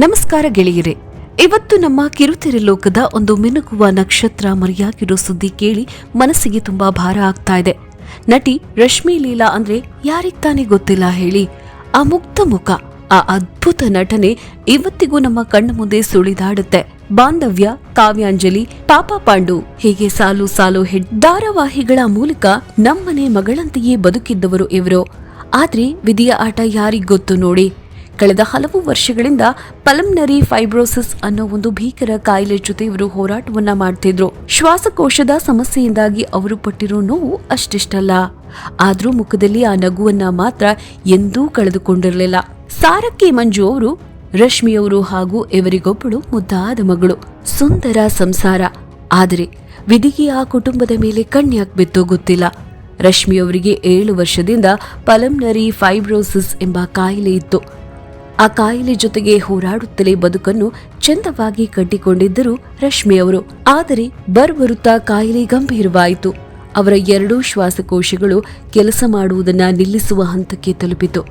ನಮಸ್ಕಾರ ಗೆಳೆಯರೆ. ಇವತ್ತು ನಮ್ಮ ಕಿರುತೆರೆ ಲೋಕದ ಒಂದು ಮಿನುಗುವ ನಕ್ಷತ್ರ ಮರೆಯಾಗಿರೋ ಸುದ್ದಿ ಕೇಳಿ ಮನಸ್ಸಿಗೆ ತುಂಬಾ ಭಾರ ಆಗ್ತಾ ಇದೆ. ನಟಿ ರಶ್ಮಿ ಲೀಲಾ ಅಂದ್ರೆ ಯಾರಿಗ್ ತಾನೇ ಗೊತ್ತಿಲ್ಲ ಹೇಳಿ. ಆ ಮುಗ್ಧ ಮುಖ, ಆ ಅದ್ಭುತ ನಟನೆ ಇವತ್ತಿಗೂ ನಮ್ಮ ಕಣ್ಣ ಮುಂದೆ ಸುಳಿದಾಡುತ್ತೆ. ಬಾಂಧವ್ಯ, ಕಾವ್ಯಾಂಜಲಿ, ಪಾಪ ಪಾಂಡು ಹೀಗೆ ಸಾಲು ಸಾಲು ಧಾರಾವಾಹಿಗಳ ಮೂಲಕ ನಮ್ಮನೆ ಮಗಳಂತೆಯೇ ಬದುಕಿದ್ದವರು ಇವರು. ಆದ್ರೆ ವಿಧಿಯ ಆಟ ಯಾರಿಗ್ ಗೊತ್ತು ನೋಡಿ. ಕಳೆದ ಹಲವು ವರ್ಷಗಳಿಂದ ಪಲ್ಮನರಿ ಫೈಬ್ರೋಸಿಸ್ ಅನ್ನೋ ಒಂದು ಭೀಕರ ಕಾಯಿಲೆ ಜೊತೆ ಇವರು ಹೋರಾಟವನ್ನ ಮಾಡ್ತಿದ್ರು. ಶ್ವಾಸಕೋಶದ ಸಮಸ್ಯೆಯಿಂದಾಗಿ ಅವರು ಪಟ್ಟಿರೋ ನೋವು ಅಷ್ಟಿಷ್ಟಲ್ಲ. ಆದ್ರೂ ಮುಖದಲ್ಲಿ ಆ ನಗುವನ್ನ ಮಾತ್ರ ಎಂದೂ ಕಳೆದುಕೊಂಡಿರಲಿಲ್ಲ. ಸಾರಕ್ಕಿ ಮಂಜು ಅವರು ರಶ್ಮಿಯವರು ಹಾಗೂ ಇವರಿಗೊಬ್ಬಳು ಮುದ್ದಾದ ಮಗಳು, ಸುಂದರ ಸಂಸಾರ. ಆದರೆ ವಿಧಿಗೆ ಆ ಕುಟುಂಬದ ಮೇಲೆ ಕಣ್ಯಾಕ್ ಬಿತ್ತೋ ಗೊತ್ತಿಲ್ಲ. ರಶ್ಮಿಯವರಿಗೆ 7 ವರ್ಷದಿಂದ ಪಲ್ಮನರಿ ಫೈಬ್ರೋಸಿಸ್ ಎಂಬ ಕಾಯಿಲೆ ಇತ್ತು. ಆ ಕಾಯಿಲೆ ಜೊತೆಗೆ ಹೋರಾಡುತ್ತಲೇ ಬದುಕನ್ನು ಚಂದವಾಗಿ ಕಟ್ಟಿಕೊಂಡಿದ್ದರು ರಶ್ಮಿಯವರು. ಆದರೆ ಬರುತ್ತಾ ಕಾಯಿಲೆ ಗಂಭೀರವಾಯಿತು. ಅವರ 2 ಶ್ವಾಸಕೋಶಗಳು ಕೆಲಸ ಮಾಡುವುದನ್ನ ನಿಲ್ಲಿಸುವ ಹಂತಕ್ಕೆ ತಲುಪಿತು.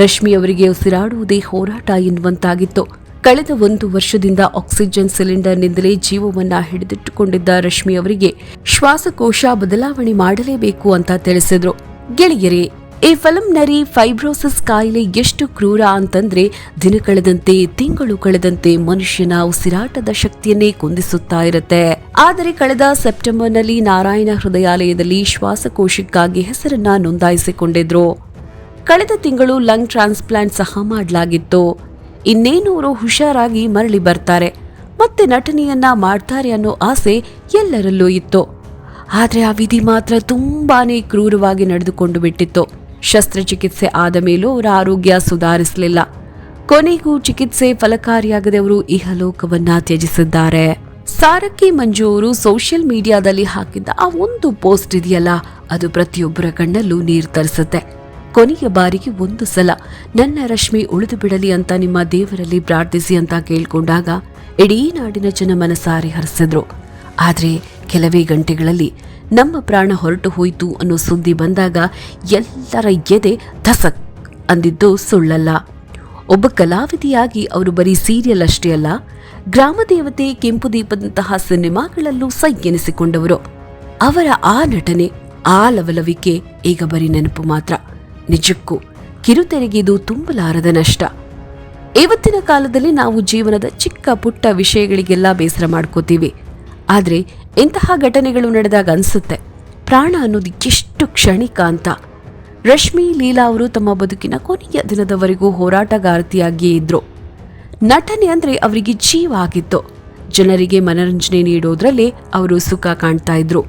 ರಶ್ಮಿಯವರಿಗೆ ಉಸಿರಾಡುವುದೇ ಹೋರಾಟ ಎನ್ನುವಂತಾಗಿತ್ತು. ಕಳೆದ 1 ವರ್ಷದಿಂದ ಆಕ್ಸಿಜನ್ ಸಿಲಿಂಡರ್ನಿಂದಲೇ ಜೀವವನ್ನ ಹಿಡಿದಿಟ್ಟುಕೊಂಡಿದ್ದ ರಶ್ಮಿಯವರಿಗೆ ಶ್ವಾಸಕೋಶ ಬದಲಾವಣೆ ಮಾಡಲೇಬೇಕು ಅಂತ ತಿಳಿಸಿದ್ರು. ಗೆಳೆಯರೇ, ಈ ಪಲ್ಮನರಿ ಫೈಬ್ರೋಸಿಸ್ ಕಾಯಿಲೆ ಎಷ್ಟು ಕ್ರೂರ ಅಂತಂದ್ರೆ ದಿನ ಕಳೆದಂತೆ ತಿಂಗಳು ಕಳೆದಂತೆ ಮನುಷ್ಯನ ಉಸಿರಾಟದ ಶಕ್ತಿಯನ್ನೇ ಕುಂದಿಸುತ್ತಾ ಇರುತ್ತೆ. ಆದರೆ ಕಳೆದ ಸೆಪ್ಟೆಂಬರ್ನಲ್ಲಿ ನಾರಾಯಣ ಹೃದಯಾಲಯದಲ್ಲಿ ಶ್ವಾಸಕೋಶಕ್ಕಾಗಿ ಹೆಸರನ್ನ ನೋಂದಾಯಿಸಿಕೊಂಡಿದ್ರು. ಕಳೆದ ತಿಂಗಳು ಲಂಗ್ ಟ್ರಾನ್ಸ್ಪ್ಲಾಂಟ್ ಸಹ ಮಾಡಲಾಗಿತ್ತು. ಇನ್ನೇನು ಅವರು ಹುಷಾರಾಗಿ ಮರಳಿ ಬರ್ತಾರೆ, ಮತ್ತೆ ನಟನೆಯನ್ನ ಮಾಡ್ತಾರೆ ಅನ್ನೋ ಆಸೆ ಎಲ್ಲರಲ್ಲೂ ಇತ್ತು. ಆದ್ರೆ ಆ ವಿಧಿ ಮಾತ್ರ ತುಂಬಾನೇ ಕ್ರೂರವಾಗಿ ನಡೆದುಕೊಂಡು ಬಿಟ್ಟಿತ್ತು. ಶಸ್ತ್ರಚಿಕಿತ್ಸೆ ಆದ ಮೇಲೂ ಅವರ ಆರೋಗ್ಯ ಸುಧಾರಿಸಲಿಲ್ಲ. ಕೊನೆಗೂ ಚಿಕಿತ್ಸೆ ಫಲಕಾರಿಯಾಗದೆ ಅವರು ಇಹಲೋಕವನ್ನ ತ್ಯಜಿಸಿದ್ದಾರೆ. ಸಾರಕ್ಕಿ ಮಂಜು ಅವರು ಸೋಷಿಯಲ್ ಮೀಡಿಯಾದಲ್ಲಿ ಹಾಕಿದ್ದ ಆ ಒಂದು ಪೋಸ್ಟ್ ಇದೆಯಲ್ಲ, ಅದು ಪ್ರತಿಯೊಬ್ಬರ ಕಣ್ಣಲ್ಲೂ ನೀರು ತರಿಸುತ್ತೆ. ಕೊನೆಯ ಬಾರಿಗೆ ಒಂದು ಸಲ ನನ್ನ ರಶ್ಮಿ ಉಳಿದು ಬಿಡಲಿ ಅಂತ ನಿಮ್ಮ ದೇವರಲ್ಲಿ ಪ್ರಾರ್ಥಿಸಿ ಅಂತ ಕೇಳ್ಕೊಂಡಾಗ ಇಡೀ ನಾಡಿನ ಜನ ಮನಸಾರಿ ಹರಿಸಿದ್ರು. ಆದ್ರೆ ಕೆಲವೇ ಗಂಟೆಗಳಲ್ಲಿ ನಮ್ಮ ಪ್ರಾಣ ಹೊರಟು ಹೋಯಿತು ಅನ್ನೋ ಸುದ್ದಿ ಬಂದಾಗ ಎಲ್ಲರ ಎದೆ ಧಸಕ್ ಅಂದಿದ್ದು ಸುಳ್ಳಲ್ಲ. ಒಬ್ಬ ಕಲಾವಿದೆಯಾಗಿ ಅವರು ಬರೀ ಸೀರಿಯಲ್ ಅಷ್ಟೇ ಅಲ್ಲ, ಗ್ರಾಮದೇವತೆ, ಕೆಂಪು ದೀಪದಂತಹ ಸಿನಿಮಾಗಳಲ್ಲೂ ಸೈ ಎನಿಸಿಕೊಂಡವರು. ಅವರ ಆ ನಟನೆ, ಆ ಲವಲವಿಕೆ ಈಗ ಬರೀ ನೆನಪು ಮಾತ್ರ. ನಿಜಕ್ಕೂ ಕಿರುತೆರೆಗೆ ಇದು ತುಂಬಲಾರದ ನಷ್ಟ. ಇವತ್ತಿನ ಕಾಲದಲ್ಲಿ ನಾವು ಜೀವನದ ಚಿಕ್ಕ ಪುಟ್ಟ ವಿಷಯಗಳಿಗೆಲ್ಲ ಬೇಸರ ಮಾಡ್ಕೋತೀವಿ. ಆದ್ರೆ ಇಂತಹ ಘಟನೆಗಳು ನಡೆದಾಗ ಅನ್ಸುತ್ತೆ ಪ್ರಾಣ ಅನ್ನೋದು ಎಷ್ಟು ಕ್ಷಣಿಕ ಅಂತ. ರಶ್ಮಿ ಲೀಲಾ ಅವರು ತಮ್ಮ ಬದುಕಿನ ಕೊನೆಯ ದಿನದವರೆಗೂ ಹೋರಾಟಗಾರ್ತಿಯಾಗಿಯೇ ಇದ್ರು. ನಟನೆ ಅಂದ್ರೆ ಅವರಿಗೆ ಜೀವ ಆಗಿತ್ತು. ಜನರಿಗೆ ಮನರಂಜನೆ ನೀಡೋದ್ರಲ್ಲೇ ಅವರು ಸುಖ ಕಾಣ್ತಾ ಇದ್ರು.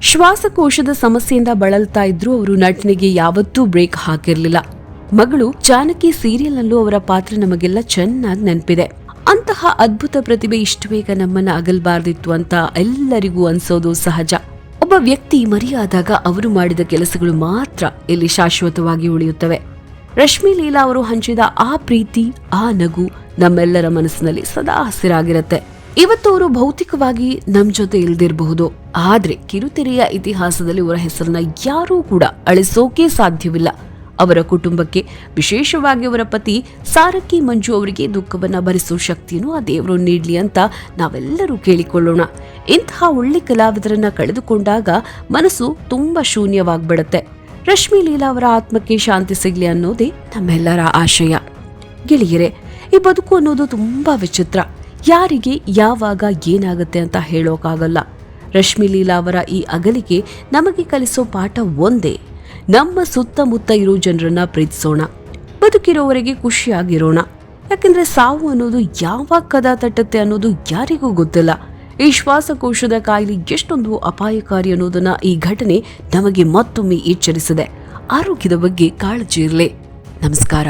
ಶ್ವಾಸಕೋಶದ ಸಮಸ್ಯೆಯಿಂದ ಬಳಲ್ತಾ ಇದ್ರು. ಅವರು ನಟನೆಗೆ ಯಾವತ್ತೂ ಬ್ರೇಕ್ ಹಾಕಿರ್ಲಿಲ್ಲ. ಮಗಳು ಜಾನಕಿ ಸೀರಿಯಲ್ನಲ್ಲೂ ಅವರ ಪಾತ್ರ ನಮಗೆಲ್ಲ ಚೆನ್ನಾಗಿ ನೆನಪಿದೆ. ಅಂತಹ ಅದ್ಭುತ ಪ್ರತಿಭೆ ಇಷ್ಟು ಬೇಗ ನಮ್ಮನ್ನ ಅಗಲ್ಬಾರ್ದಿತ್ತು ಅಂತ ಎಲ್ಲರಿಗೂ ಅನ್ಸೋದು ಸಹಜ. ಒಬ್ಬ ವ್ಯಕ್ತಿ ಮರೆಯಾದಾಗ ಅವರು ಮಾಡಿದ ಕೆಲಸಗಳು ಮಾತ್ರ ಇಲ್ಲಿ ಶಾಶ್ವತವಾಗಿ ಉಳಿಯುತ್ತವೆ. ರಶ್ಮಿ ಲೀಲಾ ಅವರು ಹಂಚಿದ ಆ ಪ್ರೀತಿ, ಆ ನಗು ನಮ್ಮೆಲ್ಲರ ಮನಸ್ಸಿನಲ್ಲಿ ಸದಾ ಹಸಿರಾಗಿರುತ್ತೆ. ಇವತ್ತು ಅವರು ಭೌತಿಕವಾಗಿ ನಮ್ ಜೊತೆ ಇಲ್ದಿರಬಹುದು, ಆದ್ರೆ ಕಿರುತೆರೆಯ ಇತಿಹಾಸದಲ್ಲಿ ಅವರ ಹೆಸರನ್ನ ಯಾರೂ ಕೂಡ ಅಳಿಸೋಕೆ ಸಾಧ್ಯವಿಲ್ಲ. ಅವರ ಕುಟುಂಬಕ್ಕೆ, ವಿಶೇಷವಾಗಿ ಅವರ ಪತಿ ಸಾರಕ್ಕಿ ಮಂಜು ಅವರಿಗೆ ದುಃಖವನ್ನ ಭರಿಸೋ ಶಕ್ತಿಯನ್ನು ಆ ದೇವರು ನೀಡ್ಲಿ ಅಂತ ನಾವೆಲ್ಲರೂ ಕೇಳಿಕೊಳ್ಳೋಣ. ಇಂತಹ ಒಳ್ಳೆ ಕಲಾವಿದರನ್ನ ಕಳೆದುಕೊಂಡಾಗ ಮನಸ್ಸು ತುಂಬಾ ಶೂನ್ಯವಾಗ್ಬಿಡತ್ತೆ. ರಶ್ಮಿ ಲೀಲಾ ಅವರ ಆತ್ಮಕ್ಕೆ ಶಾಂತಿ ಸಿಗ್ಲಿ ಅನ್ನೋದೇ ನಮ್ಮೆಲ್ಲರ ಆಶಯ. ಗೆಳೆಯರೆ, ಈ ಬದುಕು ಅನ್ನೋದು ತುಂಬಾ ವಿಚಿತ್ರ. ಯಾರಿಗೆ ಯಾವಾಗ ಏನಾಗುತ್ತೆ ಅಂತ ಹೇಳೋಕ್ಕಾಗಲ್ಲ. ರಶ್ಮಿ ಲೀಲಾ ಅವರ ಈ ಅಗಲಿಕೆ ನಮಗೆ ಕಲಿಸೋ ಪಾಠ ಒಂದೇ: ನಮ್ಮ ಸುತ್ತಮುತ್ತ ಇರೋ ಜನರನ್ನ ಪ್ರೀತಿಸೋಣ, ಬದುಕಿರೋವರೆಗೆ ಖುಷಿಯಾಗಿರೋಣ. ಯಾಕಂದ್ರೆ ಸಾವು ಅನ್ನೋದು ಯಾವಾಗ ಕದ ತಟ್ಟುತ್ತೆ ಅನ್ನೋದು ಯಾರಿಗೂ ಗೊತ್ತಿಲ್ಲ. ಈ ಶ್ವಾಸಕೋಶದ ಕಾಯಿಲೆ ಎಷ್ಟೊಂದು ಅಪಾಯಕಾರಿ ಅನ್ನೋದನ್ನ ಈ ಘಟನೆ ನಮಗೆ ಮತ್ತೊಮ್ಮೆ ಎಚ್ಚರಿಸಿದೆ. ಆರೋಗ್ಯದ ಬಗ್ಗೆ ಕಾಳಜಿ ಇರಲಿ. ನಮಸ್ಕಾರ.